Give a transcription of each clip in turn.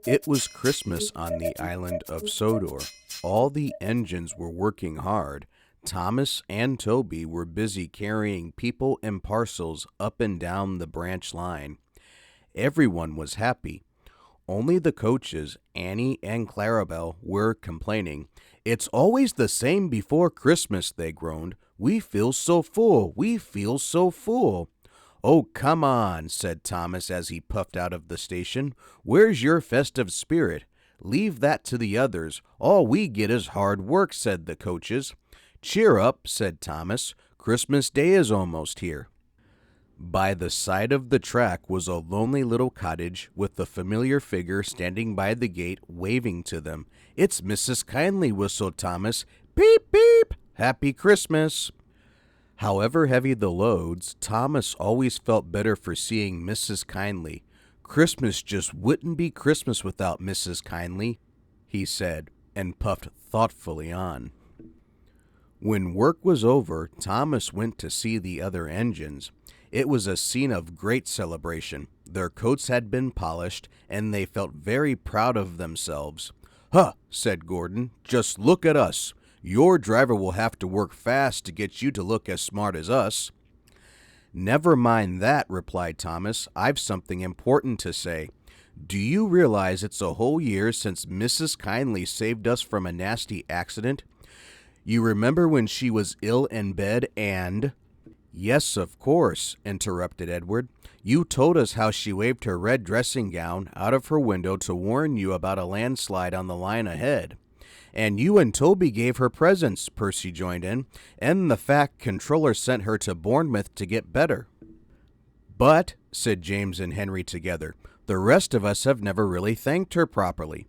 It was Christmas on the island of Sodor. All the engines were working hard. Thomas and Toby were busy carrying people and parcels up and down the branch line. Everyone was happy. Only the coaches, Annie and Clarabelle, were complaining. "It's always the same before Christmas," they groaned. "We feel so full. We feel so full." "Oh, come on," said Thomas as he puffed out of the station. "Where's your festive spirit? Leave that to the others. All we get is hard work," said the coaches. "Cheer up," said Thomas. "Christmas Day is almost here." By the side of the track was a lonely little cottage with a familiar figure standing by the gate waving to them. "It's Mrs. Kindly," whistled Thomas. "Beep, beep! Happy Christmas!" However heavy the loads, Thomas always felt better for seeing Mrs. Kindly. "Christmas just wouldn't be Christmas without Mrs. Kindly," he said, and puffed thoughtfully on. When work was over, Thomas went to see the other engines. It was a scene of great celebration. Their coats had been polished, and they felt very proud of themselves. "Huh," said Gordon, "just look at us. Your driver will have to work fast to get you to look as smart as us." "Never mind that," replied Thomas. "I've something important to say. Do you realize it's a whole year since Mrs. Kindly saved us from a nasty accident? You remember when she was ill in bed and—" "Yes, of course," interrupted Edward. "You told us how she waved her red dressing gown out of her window to warn you about a landslide on the line ahead." "And you and Toby gave her presents," Percy joined in, "and the Fat Controller sent her to Bournemouth to get better." "But," said James and Henry together, "the rest of us have never really thanked her properly."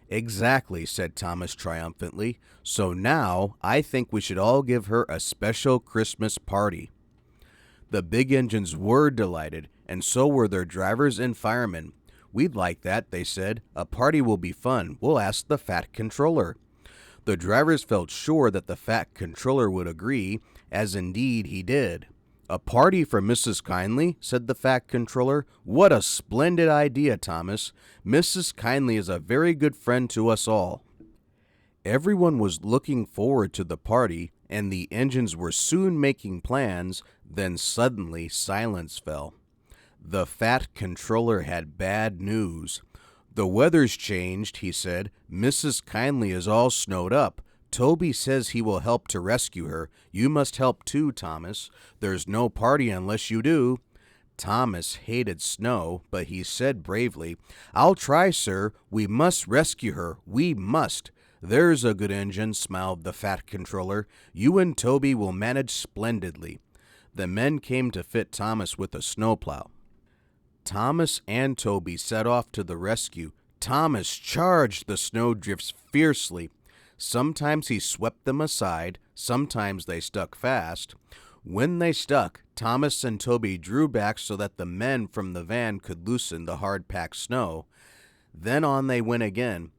"Exactly," said Thomas triumphantly. "So now I think we should all give her a special Christmas party." The big engines were delighted, and so were their drivers and firemen. "We'd like that," they said. "A party will be fun. We'll ask the Fat Controller." The drivers felt sure that the Fat Controller would agree, as indeed he did. "A party for Mrs. Kindly?" said the Fat Controller. "What a splendid idea, Thomas. Mrs. Kindly is a very good friend to us all." Everyone was looking forward to the party, and the engines were soon making plans. Then suddenly silence fell. The Fat Controller had bad news. "The weather's changed," he said. "Mrs. Kindly is all snowed up. Toby says he will help to rescue her. You must help too, Thomas. There's no party unless you do." Thomas hated snow, but he said bravely, "I'll try, sir. We must rescue her. We must." "There's a good engine," smiled the Fat Controller. "You and Toby will manage splendidly." The men came to fit Thomas with a snowplow. Thomas and Toby set off to the rescue. Thomas charged the snowdrifts fiercely. Sometimes he swept them aside, sometimes they stuck fast. When they stuck, Thomas and Toby drew back so that the men from the van could loosen the hard-packed snow. Then on they went again.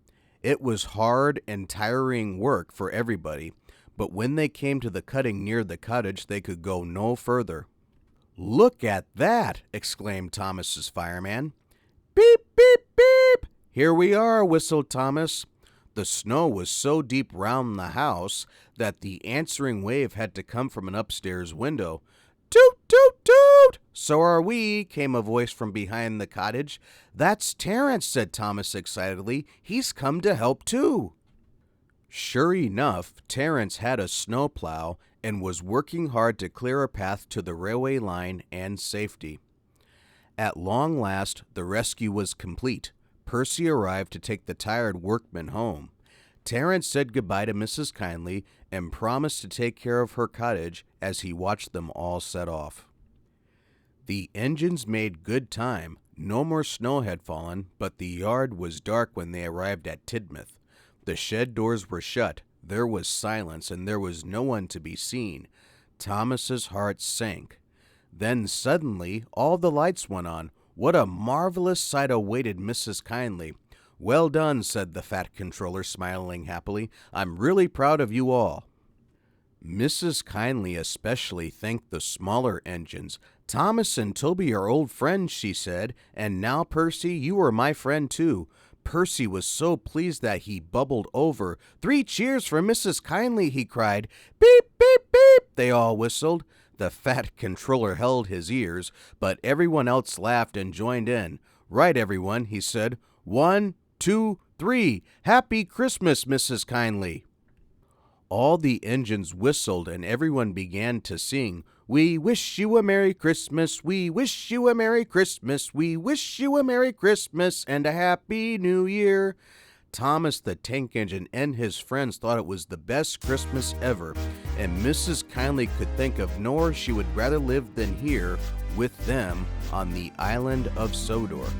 It was hard and tiring work for everybody, but when they came to the cutting near the cottage, they could go no further. "Look at that!" exclaimed Thomas's fireman. "Beep, beep, beep! Here we are," whistled Thomas. The snow was so deep round the house that the answering wave had to come from an upstairs window. "Toot, toot, toot! So are we," came a voice from behind the cottage. "That's Terence," said Thomas excitedly. "He's come to help too." Sure enough, Terence had a snowplow and was working hard to clear a path to the railway line and safety. At long last, the rescue was complete. Percy arrived to take the tired workmen home. Terence said goodbye to Mrs. Kindly and promised to take care of her cottage as he watched them all set off. The engines made good time. No more snow had fallen, but the yard was dark when they arrived at Tidmouth. The shed doors were shut. There was silence, and there was no one to be seen. Thomas's heart sank. Then suddenly all the lights went on. What a marvelous sight awaited Mrs. Kindly. "Well done," said the fat controller, smiling happily. "I'm really proud of you all." Mrs. Kindly especially thanked the smaller engines. "Thomas and Toby are old friends," she said, "and now, Percy, you are my friend too." Percy was so pleased that he bubbled over. "Three cheers for Mrs. Kindly," he cried. "Beep, beep, beep," they all whistled. The fat controller held his ears, but everyone else laughed and joined in. "Right, everyone," he said. "1, 2, 3. Happy Christmas, Mrs. Kindly." All the engines whistled and everyone began to sing. "We wish you a Merry Christmas, we wish you a Merry Christmas, we wish you a Merry Christmas and a Happy New Year." Thomas the tank engine and his friends thought it was the best Christmas ever, and Mrs. Kindly could think of nowhere she would rather live than here with them on the island of Sodor.